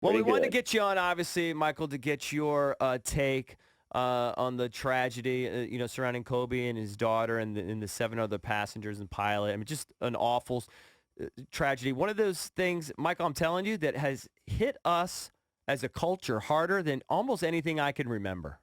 Well, we Pretty wanted to good. get you on, obviously, Michael, to get your take on the tragedy, surrounding Kobe and his daughter and the 7 other passengers and pilot. I mean, just an awful tragedy. One of those things, Michael, I'm telling you, that has hit us as a culture harder than almost anything I can remember.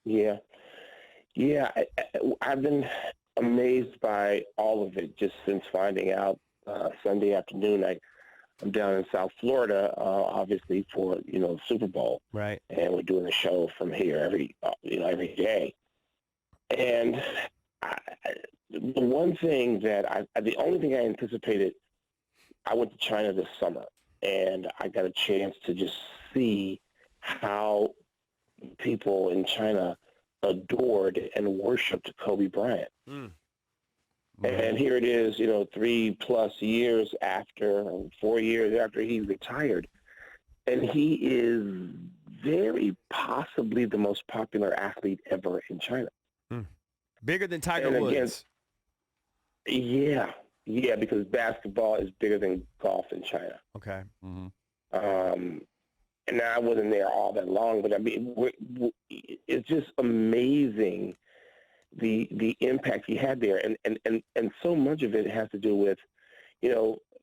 Yeah. Yeah. I've been amazed by all of it just since finding out Sunday afternoon. I'm down in South Florida, obviously for the Super Bowl, Right. and we're doing a show from here every day. And the one thing that the only thing I anticipated, I went to China this summer, and I got a chance to just see how people in China adored and worshipped Kobe Bryant. Mm. And here it is, 3+ years after, 4 years after he retired. And he is very possibly the most popular athlete ever in China. Mm. Bigger than Tiger And again, Woods. Yeah, because basketball is bigger than golf in China. Okay. Mm-hmm. And I wasn't there all that long, but I mean, it's just amazing the impact he had there, and so much of it has to do with,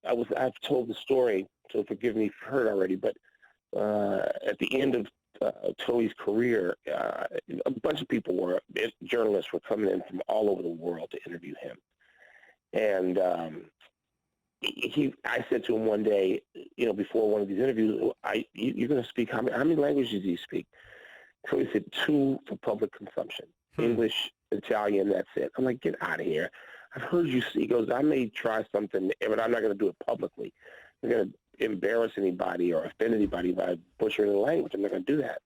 I've told the story, so forgive me if you've heard already, but at the end of Kobe's career, a bunch of journalists were coming in from all over the world to interview him, and I said to him one day, before one of these interviews, you're going to speak, how many languages do you speak? So he said 2 for public consumption, English, Italian, that's it. I'm like, get out of here. I've heard you see. He goes, I may try something, but I'm not going to do it publicly. I'm going to embarrass anybody or offend anybody by butchering the language. I'm not going to do that.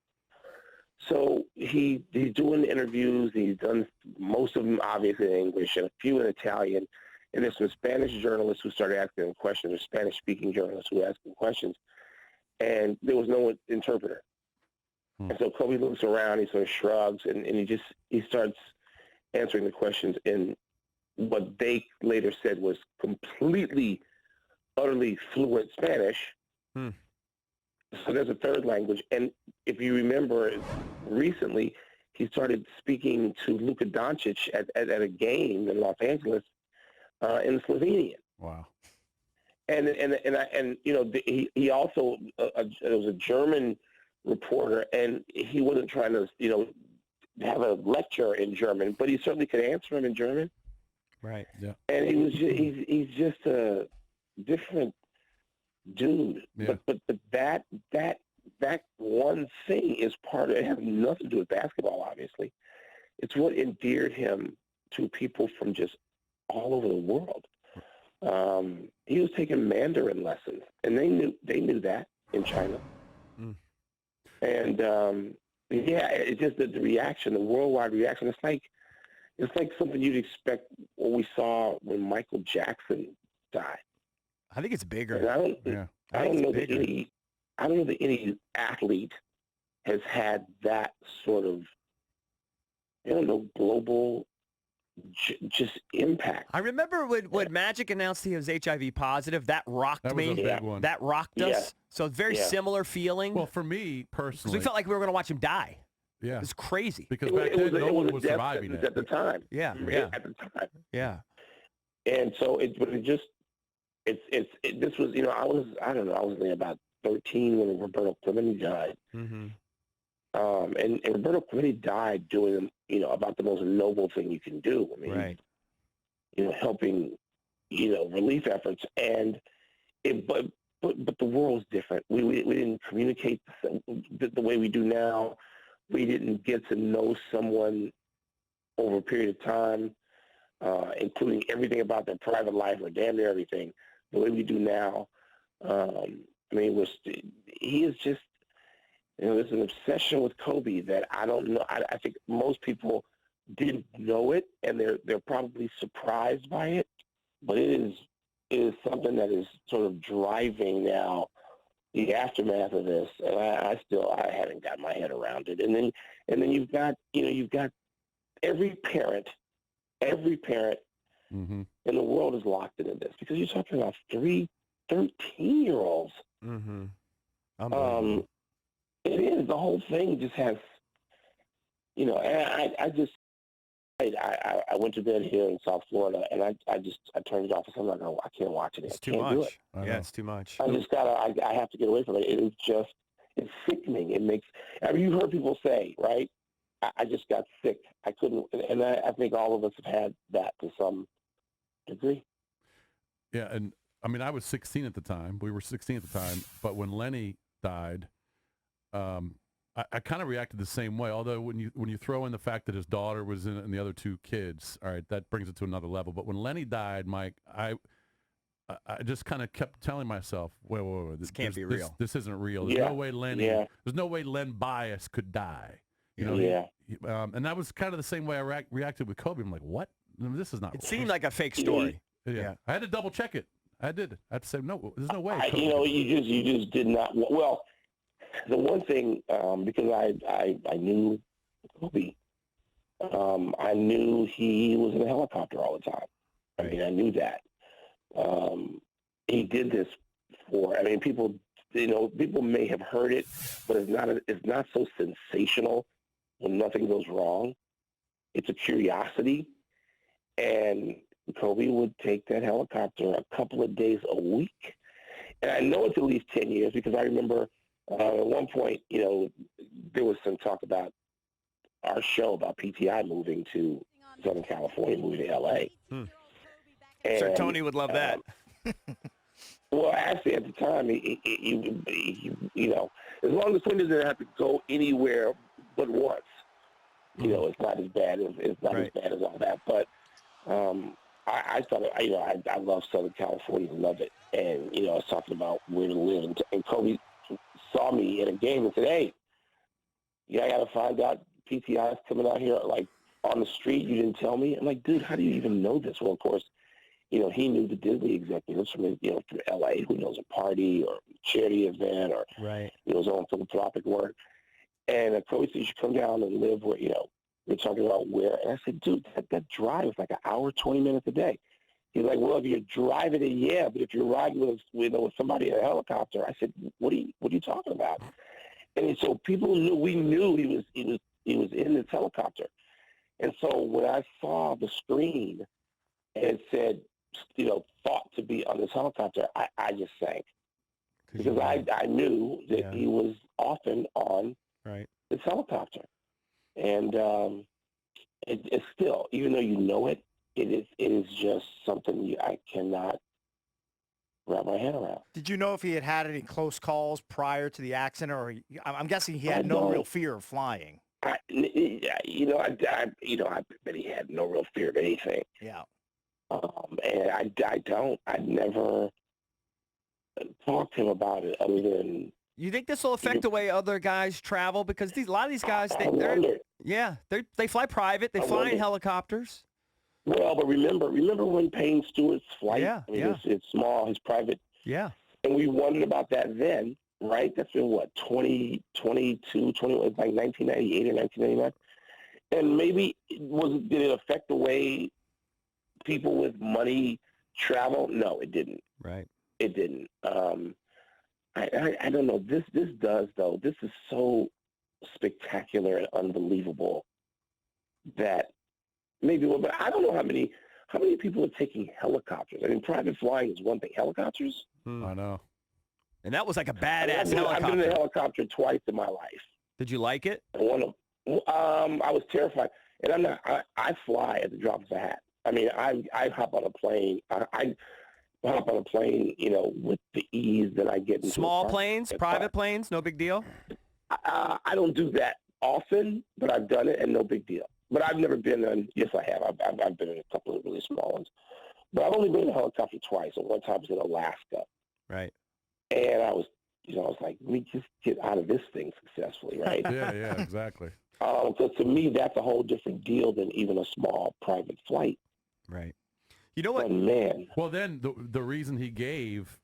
So he's doing interviews. He's done most of them, obviously, in English and a few in Italian. And there's some Spanish journalists who started asking him questions, or Spanish-speaking journalists who asked him questions. And there was no interpreter. And so Kobe looks around, he sort of shrugs, and he starts answering the questions in what they later said was completely, utterly fluent Spanish. So there's a third language. And if you remember, recently, he started speaking to Luka Doncic at a game in Los Angeles in Slovenian. Wow. And he also, there was a German reporter, and he wasn't trying to, have a lecture in German, but he certainly could answer him in German. Right. Yeah. And he's just a different dude. Yeah. But that one thing is part of it. It has nothing to do with basketball, obviously. It's what endeared him to people from just all over the world. He was taking Mandarin lessons, and they knew that in China. And it's just the reaction, the worldwide reaction. It's like something you'd expect what we saw when Michael Jackson died. I think it's bigger. And I don't know that any athlete has had that sort of, global just impact. I remember when Magic announced he was HIV positive. That rocked That me. was a big one. That rocked us. So very similar feeling. Well, for me personally, because we felt like we were going to watch him die. Yeah, it was crazy. Because back then, no one was surviving it at the time. Yeah. At the time. Yeah. And so this was, I was only about 13 when Roberto Clemente died. Mm-hmm. And Roberto Clemente died doing, about the most noble thing you can do. I mean, right. Helping, relief efforts. And but the world's different. We didn't communicate the way we do now. We didn't get to know someone over a period of time, including everything about their private life, or damn near everything, the way we do now. He is just, there's an obsession with Kobe that I don't know. I think most people didn't know it, and they're probably surprised by it. But it is something that is sort of driving now the aftermath of this, and I haven't got my head around it. And then you've got every parent mm-hmm. in the world is locked into this, because you're talking about 3 13-year-olds. Mm-hmm. Unbelievable. It is. The whole thing just has, and I went to bed here in South Florida, and I turned it off. I'm like, oh, I can't watch it. It's I too can't much. do it. Yeah, it's too much. I just I have to get away from it. It is just, it's sickening. It makes, you've heard people say, right? I just got sick. I couldn't, and I think all of us have had that to some degree. Yeah, and I mean, I was 16 at the time. We were 16 at the time. But when Lenny died, I kind of reacted the same way. Although when you throw in the fact that his daughter was in it and the other two kids, all right, that brings it to another level. But when Lenny died, Mike, I just kind of kept telling myself, wait, this can't be real. This isn't real. There's no way Lenny. Yeah. There's no way Len Bias could die. You know. Yeah. And that was kind of the same way I reacted with Kobe. I'm like, what? This is not. It seemed like a fake story. Yeah. I had to double check it. I did. I had to say, no, there's no way. You just did not. Well, the one thing, because I knew Kobe, I knew he was in a helicopter all the time. I mean, I knew that. He did this for, I mean, people may have heard it, but it's not so sensational when nothing goes wrong. It's a curiosity. And Kobe would take that helicopter a couple of days a week. And I know it's at least 10 years because I remember at one point, there was some talk about our show about PTI moving to Southern California, moving to L.A. And, Sir Tony would love that. Well, actually, at the time, as long as Tony doesn't have to go anywhere but once, it's not as bad as as all that. But I thought, I love Southern California, love it, and I was talking about where to live, and Kobe saw me in a game and said, "Hey, I got to find out PTI is coming out here like on the street. You didn't tell me." I'm like, "Dude, how do you even know this?" Well, of course, he knew the Disney executives from from LA, who knows a party or charity event or his own philanthropic work. And Kobe said, "You should come down and live where we're talking about where." And I said, "Dude, that drive is like an hour, 20 minutes a day." He's like, "Well, if you're driving it, yeah, but if you're riding with somebody in a helicopter," I said, "What are you talking about?" And so people we knew he was in this helicopter. And so when I saw the screen and it said, thought to be on this helicopter, I just sank because I knew that he was often on this helicopter. And it's still, even though you know it, it is just something I cannot wrap my head around. Did you know if he had any close calls prior to the accident, or I'm guessing he had no real fear of flying? I bet he had no real fear of anything. Yeah. And I never talked to him about it other than. You think this will affect the way other guys travel? Because a lot of these guys, they fly private, they fly in helicopters. Well, but remember when Payne Stewart's flight? Yeah, It's small, his private. Yeah. And we wondered about that then, right? That's been what, 2022, 21, like 1998 or 1999. And maybe did it affect the way people with money travel? No, it didn't. Right. It didn't. I don't know. This does though. This is so spectacular and unbelievable that maybe. But I don't know how many people are taking helicopters. I mean, private flying is one thing. Helicopters? I know. And that was like a badass helicopter. I've been in a helicopter twice in my life. Did you like it? I was terrified, and I fly at the drop of a hat. I mean, I hop on a plane. I hop on a plane, with the ease that I get into small planes, private planes, no big deal. I don't do that often, but I've done it, and no big deal. But I've never been in. Yes, I have. I've been in a couple of really small ones, but I've only been in a helicopter twice. And one time was in Alaska. Right. And I was like, let me just get out of this thing successfully, right? Yeah, exactly. So to me, that's a whole different deal than even a small private flight. Right. You know what? Oh, man. Well, then the reason he gave,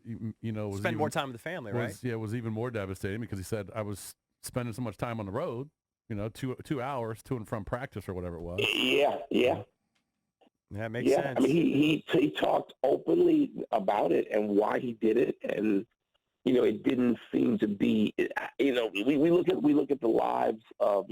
was spend more time with the family, right? Was even more devastating because he said, I was spending so much time on the road, 2 hours to and from practice or whatever it was. Yeah. That makes sense. I mean, he talked openly about it and why he did it, and it didn't seem to be, we look at the lives of,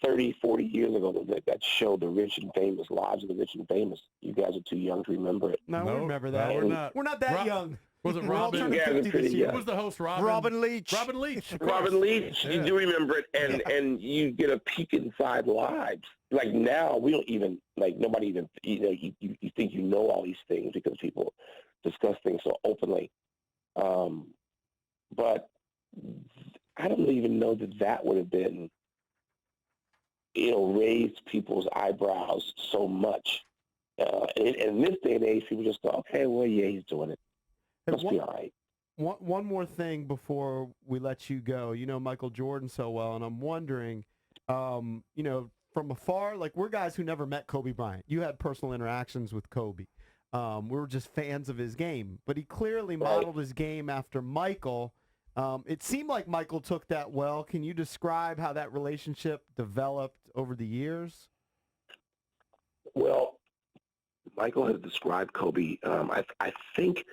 30, 40 years ago, that show, The Rich and Famous, Lives of the Rich and Famous. You guys are too young to remember it. No, we remember that. No, we're not. We're not that young. Was it We're all Robin? turning You guys are 50 pretty this year. young. Who was the host? Robin? Robin Leach. Robin Leach. Of course. Robin Leach, Yeah. you do remember it, and you get a peek inside lives. Like now, we don't even, nobody even, you think you know all these things because people discuss things so openly. But I don't even know that would have been, raised people's eyebrows so much. And in this day and age, people just go, okay, well, yeah, he's doing it. Must be all right. One more thing before we let you go. You know Michael Jordan so well, and I'm wondering, from afar, like we're guys who never met Kobe Bryant. You had personal interactions with Kobe. We were just fans of his game, but he clearly modeled his game after Michael. It seemed like Michael took that well. Can you describe how that relationship developed over the years? Well, Michael has described Kobe. I think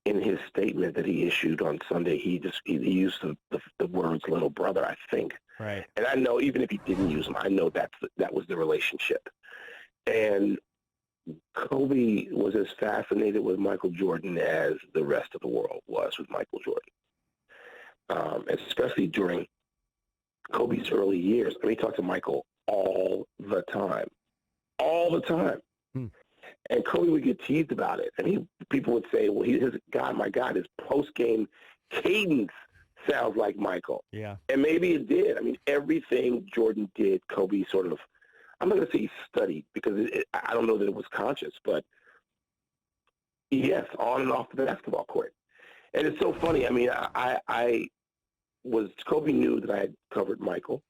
in his statement that he issued on Sunday, he used the words "little brother." I think, Right. and I know even if he didn't use them, I know that was the relationship. And Kobe was as fascinated with Michael Jordan as the rest of the world was with Michael Jordan, especially during Kobe's early years. I mean, he talked to Michael all the time. And Kobe would get teased about it. And people would say, well, my God, his post-game cadence sounds like Michael. Yeah. And maybe it did. I mean, everything Jordan did, Kobe sort of, I'm not going to say he studied because I don't know that it was conscious, but yes, on and off the basketball court. And it's so funny. I mean, Kobe knew that I had covered Michael.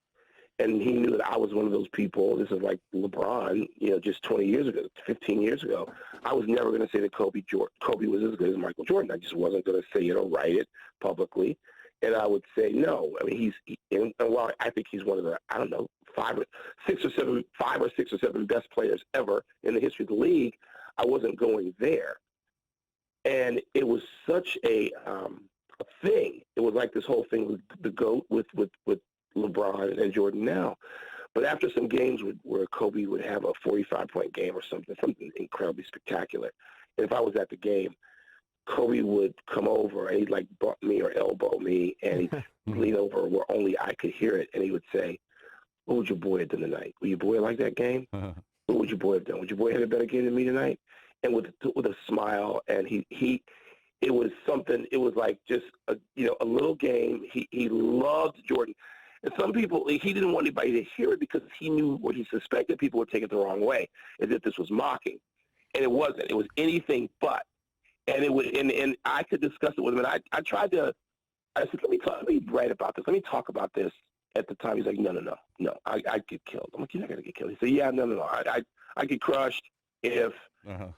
And he knew that I was one of those people. This is like LeBron, just 20 years ago, 15 years ago. I was never going to say that Kobe was as good as Michael Jordan. I just wasn't going to say it or write it publicly. And I would say no. I mean, while I think he's one of the, I don't know, 5 or 6 or 7 best players ever in the history of the league, I wasn't going there. And it was such a thing. It was like this whole thing with the GOAT with LeBron and Jordan now. But after some games where Kobe would have a 45-point game or something incredibly spectacular, and if I was at the game, Kobe would come over and he'd bump me or elbow me, and he'd lean over where only I could hear it, and he would say, what would your boy have done tonight? Would your boy like that game? What would your boy have done? Would your boy have a better game than me tonight? And with a smile, and it was something, it was like just a little game. He loved Jordan. And some people, he didn't want anybody to hear it because he knew what he suspected people would take it the wrong way, as if this was mocking. And it wasn't. It was anything but. And and I could discuss it with him. And I tried to, I said, let me write about this. Let me talk about this. At the time, he's like, no, I'd get killed. I'm like, you're not going to get killed. He said, yeah, no. I get crushed if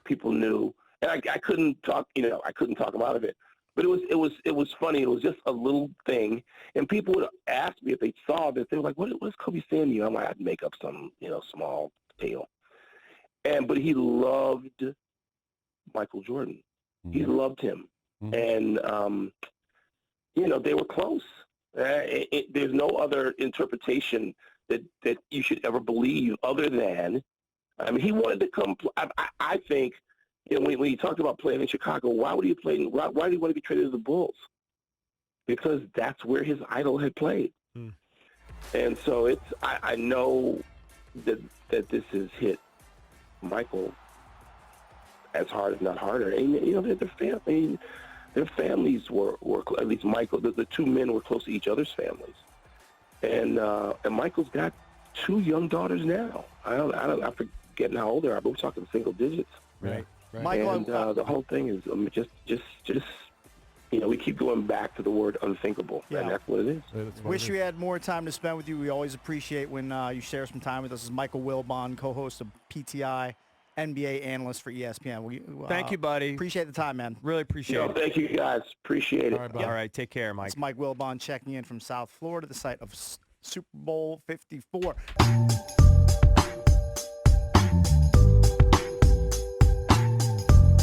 people knew. And I couldn't talk, I couldn't talk him out of it. But it was funny. It was just a little thing, and people would ask me if they saw this. They were like, "What is Kobe saying to you?" I'm like, "I'd make up some, small tale." But he loved Michael Jordan. Mm-hmm. He loved him, and they were close. There's no other interpretation that you should ever believe other than, I mean, he wanted to come. I think. When he talked about playing in Chicago, why did he want to be traded to the Bulls? Because that's where his idol had played. And so I know that this has hit Michael as hard, if not harder. And their families were at least Michael. The two men were close to each other's families, and Michael's got 2 young daughters now. I'm forgetting how old they are, but we're talking single digits. Right. Michael, And the whole thing is just we keep going back to the word unthinkable, and that's what it is. Wish we had more time to spend with you. We always appreciate when you share some time with us. This is Michael Wilbon, co-host of PTI, NBA analyst for ESPN. Thank you, buddy. Appreciate the time, man. Really appreciate it. Thank you, guys. Appreciate it. All right, take care, Mike. It's Mike Wilbon checking in from South Florida, the site of Super Bowl 54.